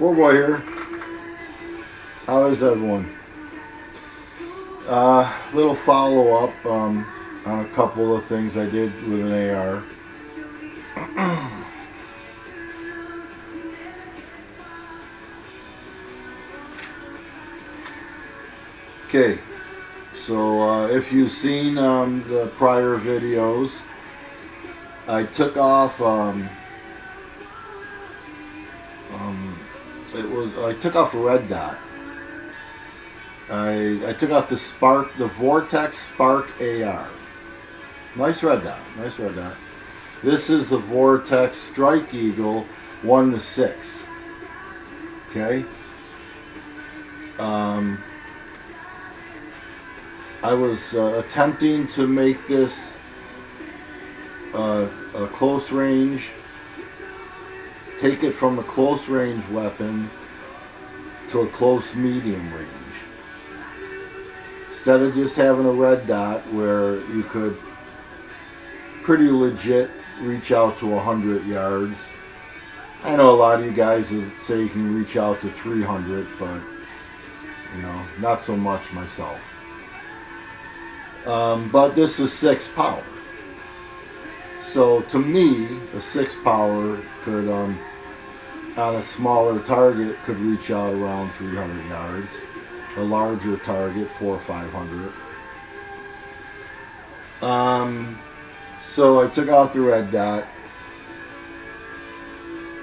Poor boy here. How is everyone? Little follow-up on a couple of things I did with an AR. Okay, so if you've seen the prior videos, I took off I took off a red dot. I took off the Vortex Spark AR. Nice red dot, nice red dot. This is the Vortex Strike Eagle 1-6. Okay. I was attempting to make this a close range, take it from a close range weapon to a close medium range. Instead of just having a red dot where you could pretty legit reach out to 100 yards. I know a lot of you guys would say you can reach out to 300, but you know, not so much myself. But this is 6 power. So to me, a 6 power could, on a smaller target, could reach out around 300 yards. A larger target, 400 or 500. So I took out the red dot,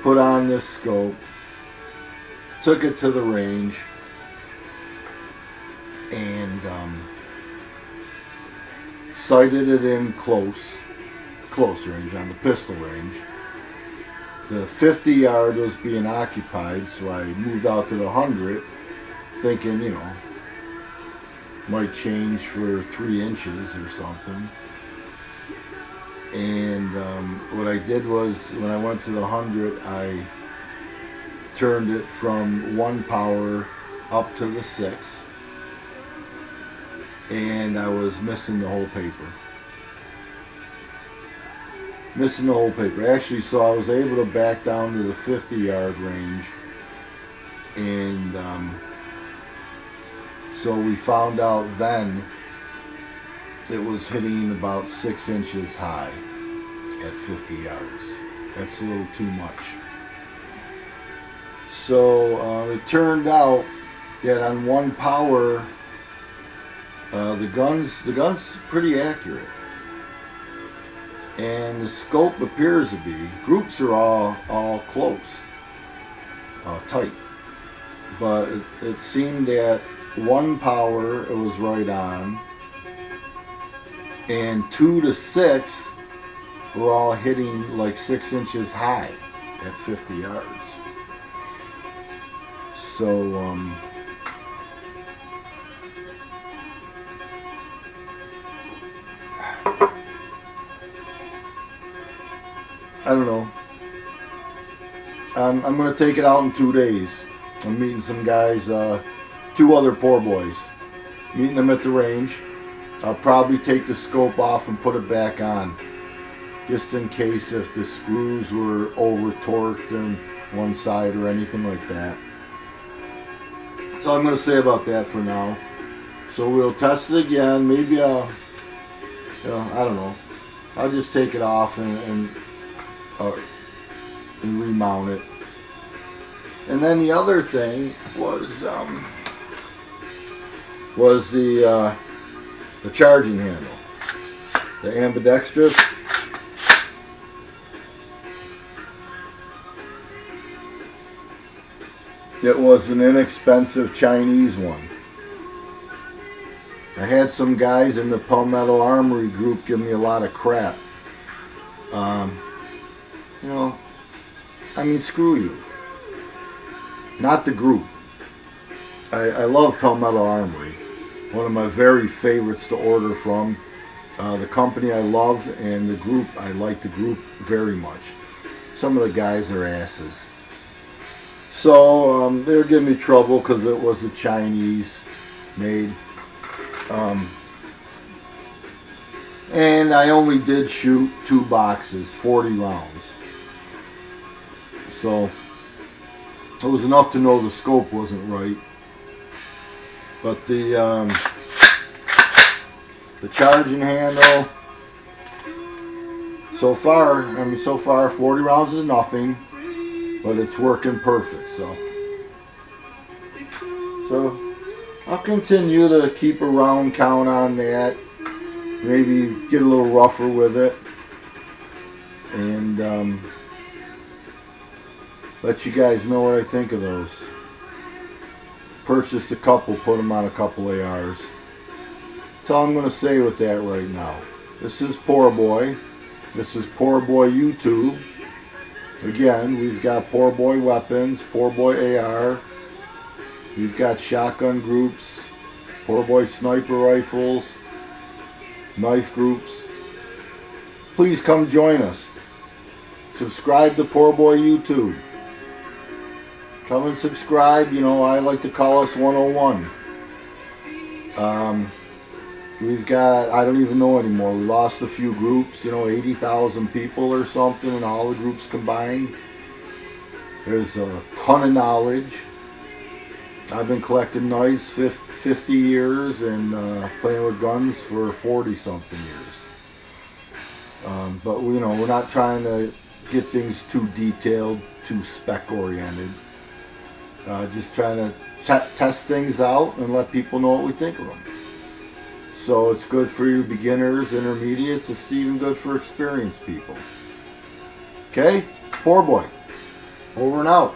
put on this scope, took it to the range, and sighted it in close range, on the pistol range. The 50 yard was being occupied, so I moved out to the 100, thinking, you know, might change for 3 inches or something. And what I did was, when I went to the 100, I turned it from 1 power up to the 6, and I was missing the whole paper. Actually, so I was able to back down to the 50 yard range, and so we found out then it was hitting about 6 inches high at 50 yards. That's a little too much. So it turned out that on 1 power, the gun's pretty accurate, and the scope appears to be. Groups are all close, tight, but it seemed that 1 power it was right on, and 2 to 6 were all hitting like 6 inches high at 50 yards. So I don't know. I'm going to take it out in 2 days. I'm meeting some guys, 2 other poor boys. Meeting them at the range. I'll probably take the scope off and put it back on, just in case if the screws were over torqued on one side or anything like that. That's all I'm going to say about that for now. So we'll test it again. Maybe I'll, I don't know. I'll just take it off and remount it. And then the other thing was the charging handle, the ambidextrous. It was an inexpensive Chinese one. I had some guys in the Palmetto Armory group give me a lot of crap. You know, I mean, screw you. Not the group. I love Palmetto Armory. One of my very favorites to order from. The company I love, and the group, I like the group very much. Some of the guys are asses. So they were giving me trouble because it was a Chinese made. And I only did shoot 2 boxes, 40 rounds. So It was enough to know the scope wasn't right. But the charging handle, so far 40 rounds is nothing, but it's working perfect. So I'll continue to keep a round count on that, maybe get a little rougher with it, and let you guys know what I think of those. Purchased a couple, put them on a couple ARs. That's all I'm going to say with that right now. This is Poor Boy. This is Poor Boy YouTube. Again, we've got Poor Boy Weapons, Poor Boy AR. We've got shotgun groups, Poor Boy sniper rifles, knife groups. Please come join us. Subscribe to Poor Boy YouTube. Come and subscribe. You know, I like to call us 101. We've got, I don't even know anymore, we lost a few groups, you know, 80,000 people or something, and all the groups combined. There's a ton of knowledge. I've been collecting knives 50 years and playing with guns for 40 something years. But you know, we're not trying to get things too detailed, too spec oriented. Just trying to test things out and let people know what we think of them. So it's good for you beginners, intermediates. It's even good for experienced people. Okay? Poor Boy. Over and out.